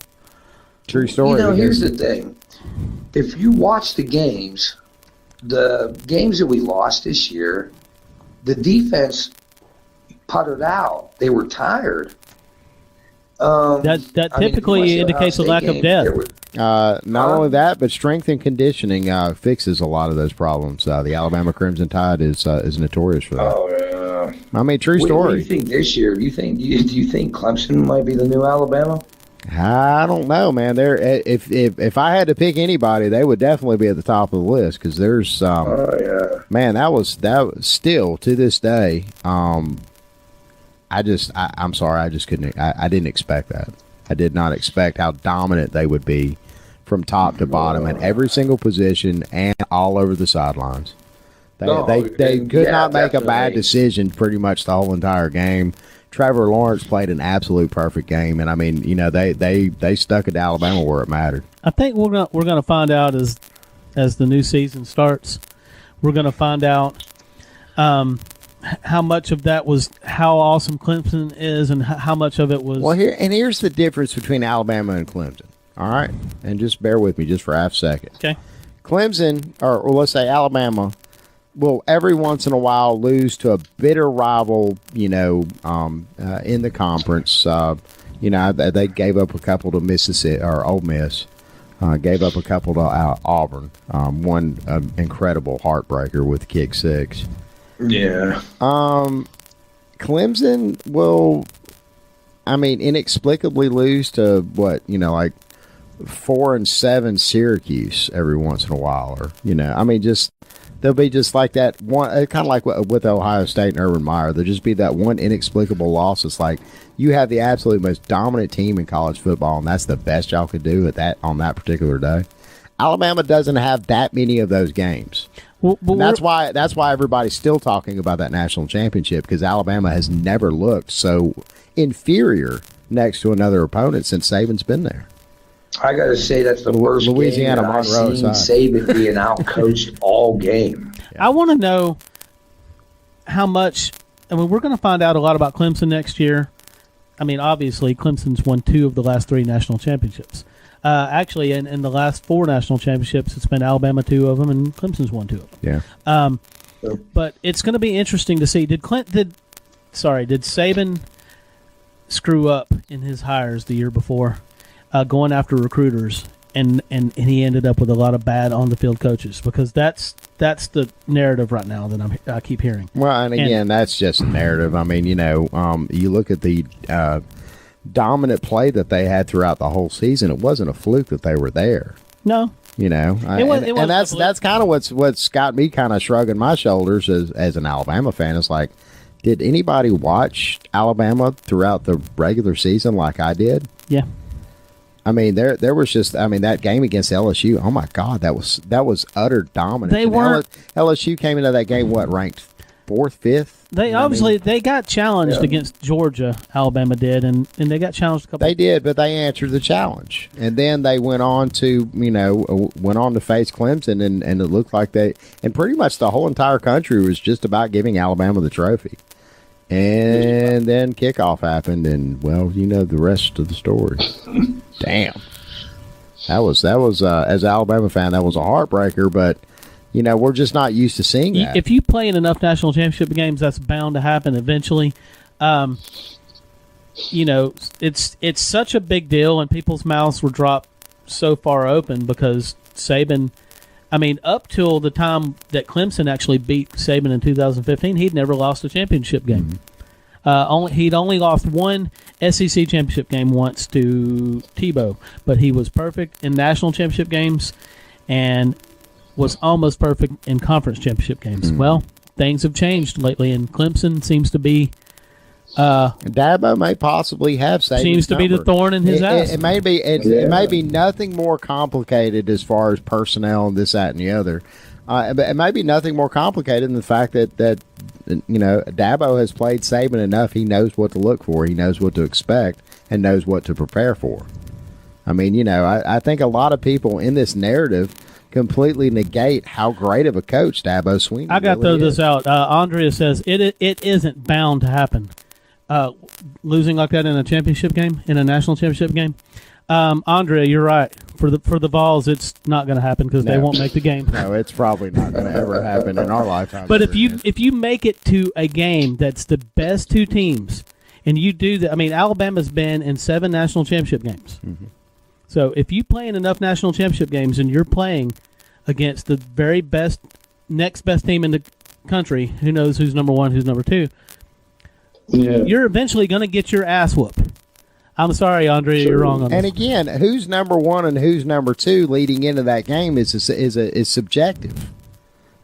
True story. Here's the thing. If you watch the games that we lost this year, the defense puttered out. They were tired. That typically indicates a lack of depth. Not only that, but strength and conditioning fixes a lot of those problems. The Alabama Crimson Tide is notorious for that. Oh yeah. I mean, true story. What do you think this year? Do you think Clemson might be the new Alabama? I don't know, man. If I had to pick anybody, they would definitely be at the top of the list because there's man, that was still to this day. I'm sorry, I just couldn't. I didn't expect that. I did not expect how dominant they would be from top to bottom at every single position and all over the sidelines. They could not make a bad decision pretty much the whole entire game. Trevor Lawrence played an absolute perfect game, and I mean, they stuck it to Alabama where it mattered. I think we're gonna find out as the new season starts. We're gonna find out how much of that was how awesome Clemson is, and how much of it was. Well, here's the difference between Alabama and Clemson. All right, and just bear with me just for half a second. Okay, Clemson, or let's say Alabama, will every once in a while lose to a bitter rival, in the conference. They gave up a couple to Mississippi or Ole Miss, gave up a couple to Auburn. One incredible heartbreaker with kick six. Yeah. Clemson will, inexplicably lose to what, 4-7 Syracuse every once in a while, or they'll be just like that one, kind of like with Ohio State and Urban Meyer. There'll just be that one inexplicable loss. It's like you have the absolute most dominant team in college football, and that's the best y'all could do on that particular day. Alabama doesn't have that many of those games. Well, that's why everybody's still talking about that national championship, because Alabama has never looked so inferior next to another opponent since Saban's been there. I got to say that's the worst Louisiana game that I've Monroe seen Saban being outcoached all game. I want to know how much. We're going to find out a lot about Clemson next year. I mean, obviously, Clemson's won 2 of the last 3 national championships. Actually, in the last 4 national championships, it's been Alabama 2 of them, and Clemson's won 2 of them. Yeah. But it's going to be interesting to see. Did Saban screw up in his hires the year before, going after recruiters, and he ended up with a lot of bad on the field coaches? Because that's the narrative right now that I keep hearing. Well, and again, that's just a narrative. I mean, you look at the dominant play that they had throughout the whole season. It wasn't a fluke that they were there. No. And that's kind of what's got me kind of shrugging my shoulders as an Alabama fan. It's like, did anybody watch Alabama throughout the regular season like I did? Yeah. I mean, there was just, that game against LSU. Oh my God, that was utter dominance. They weren't. LSU came into that game ranked 4th, 5th. They got challenged against Georgia. Alabama did, and they got challenged a couple. They did, but they answered the challenge, and then they went on to face Clemson, and it looked like and pretty much the whole entire country was just about giving Alabama the trophy. And then kickoff happened, and the rest of the story. Damn, that was as an Alabama fan, that was a heartbreaker. But we're just not used to seeing that. If you play in enough national championship games, that's bound to happen eventually. It's such a big deal, and people's mouths were dropped so far open because Saban. I mean, up till the time that Clemson actually beat Saban in 2015, he'd never lost a championship game. He'd only lost one SEC championship game once to Tebow, but he was perfect in national championship games and was almost perfect in conference championship games. Well, things have changed lately, and Clemson seems to be... Dabo may possibly have Saban's seems to be the thorn in his ass. It may be. It may be nothing more complicated as far as personnel and this, that, and the other. But it may be nothing more complicated than the fact that Dabo has played Saban enough. He knows what to look for. He knows what to expect and knows what to prepare for. I mean, I think a lot of people in this narrative completely negate how great of a coach Dabo Swinney. I got to throw this out. Andrea says it isn't bound to happen. Losing like that in a championship game, in a national championship game. Andrea, you're right. For the VOLS, it's not going to happen because they won't make the game. No, it's probably not going to ever happen in our lifetime. But if you make it to a game that's the best 2 teams, and you do that, I mean, Alabama's been in 7 national championship games. Mm-hmm. So if you play in enough national championship games and you're playing against the very best, next best team in the country, who knows who's number 1, who's number 2, you're eventually going to get your ass whooped. I'm sorry, Andre, you're wrong on this. And again, who's number 1 and who's number 2 leading into that game is subjective.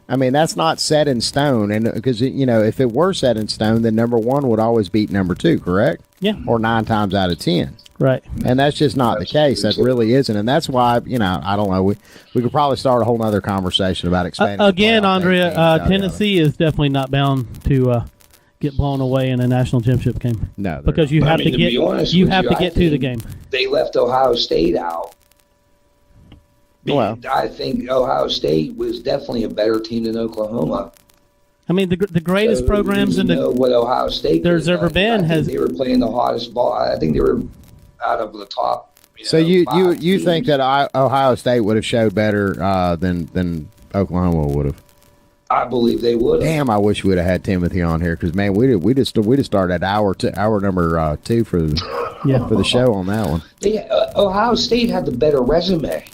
I mean, that's not set in stone, and because if it were set in stone, then number 1 would always beat number 2, correct? Yeah. Or 9 times out of 10. Right. And that's just not the case. That really isn't, and that's why I don't know. We could probably start a whole other conversation about expanding. Again, Andrea, Tennessee is definitely not bound to get blown away in a national championship game. No, because you have to get to the game. They left Ohio State out. Well, I think Ohio State was definitely a better team than Oklahoma. I mean, the greatest programs in what Ohio State there's ever been has they were playing the hottest ball. I think they were out of the top. So you think that Ohio State would have showed better than Oklahoma would have? I believe they would. Damn, I wish we'd have had Timothy on here because man, we just started at hour number 2 for the show on that one. Ohio State had the better resume.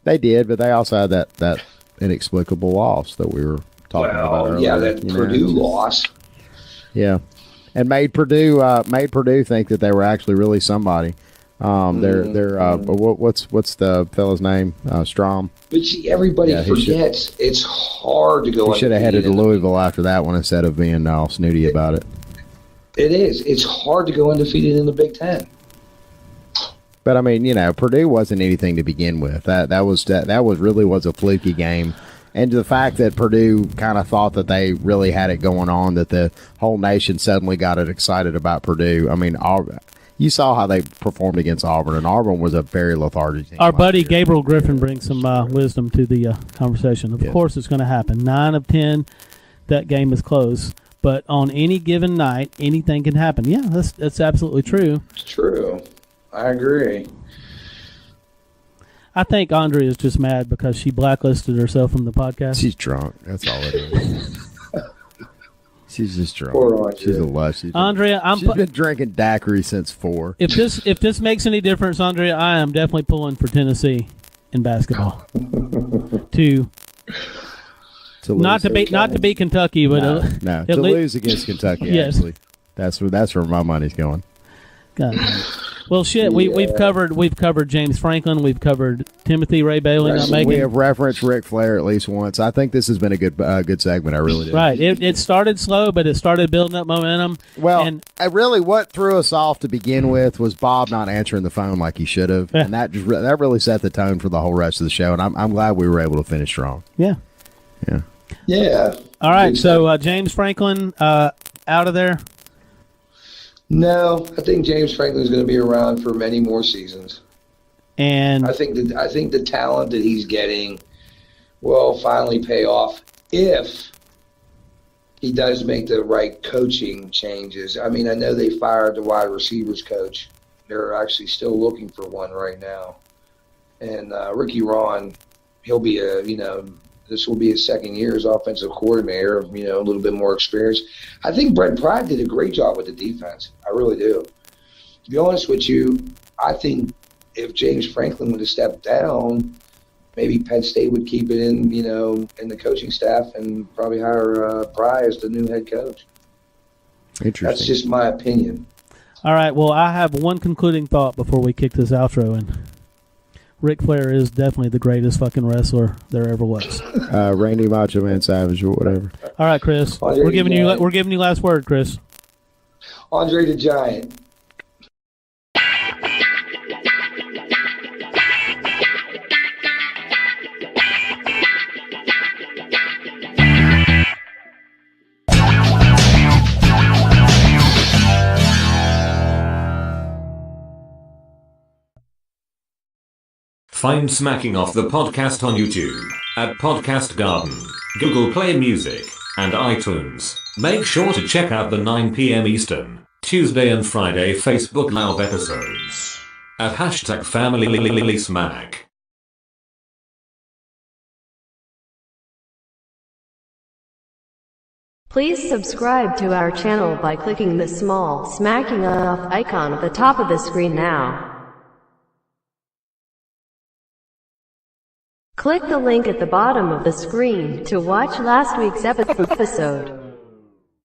They did, but they also had that inexplicable loss that we were talking about earlier. Yeah, that Purdue loss. Yeah, and made Purdue think that they were actually really somebody. They're what's the fella's name? Strom. But see, everybody forgets it's hard to go. He should have headed to Louisville after that one instead of being all snooty about it. It is. It's hard to go undefeated in the Big Ten. But I mean, Purdue wasn't anything to begin with. That was a fluky game. And the fact that Purdue kind of thought that they really had it going on, that the whole nation suddenly got excited about Purdue. I mean, you saw how they performed against Auburn, and Auburn was a very lethargic team. Our buddy Gabriel Griffin brings some wisdom to the conversation. Of course it's going to happen. 9 of 10, that game is close. but on any given night, anything can happen. Yeah, that's absolutely true. It's true. I agree. I think Andrea is just mad because she blacklisted herself from the podcast. She's drunk. That's all it is. She's just drunk. Poor She's a lush. Andrea, she's been drinking daiquiri since 4. If this makes any difference, Andrea, I am definitely pulling for Tennessee in basketball. Not to beat Kentucky, but to lose against Kentucky. Yes. Actually, that's where my money's going. God. Well, shit, we've covered James Franklin, we've covered Timothy Ray Bailey not making. We have referenced Ric Flair at least once. I think this has been a good segment. I really do. Right, it started slow, but it started building up momentum. Well, and really, what threw us off to begin with was Bob not answering the phone like he should have, and that really set the tone for the whole rest of the show. And I'm glad we were able to finish strong. Yeah. All right, so James Franklin out of there. No, I think James Franklin's going to be around for many more seasons. And I think the talent that he's getting will finally pay off if he does make the right coaching changes. I mean, I know they fired the wide receivers coach. They're actually still looking for one right now. And Ricky Ron, he'll be this will be his second year as offensive coordinator, a little bit more experience. I think Brett Pratt did a great job with the defense. I really do. To be honest with you, I think if James Franklin would have stepped down, maybe Penn State would keep it in the coaching staff and probably hire Pry as the new head coach. Interesting. That's just my opinion. All right, well, I have one concluding thought before we kick this outro in. Ric Flair is definitely the greatest fucking wrestler there ever was. Randy Macho Man Savage or whatever. All right, Chris. We're giving you last word, Chris. Andre the Giant. Find Smacking Off the podcast on YouTube, at Podcast Garden, Google Play Music, and iTunes. Make sure to check out the 9 p.m. Eastern, Tuesday and Friday Facebook Live episodes at #FamilySmack. Please subscribe to our channel by clicking the small Smacking Off icon at the top of the screen now. Click the link at the bottom of the screen to watch last week's episode.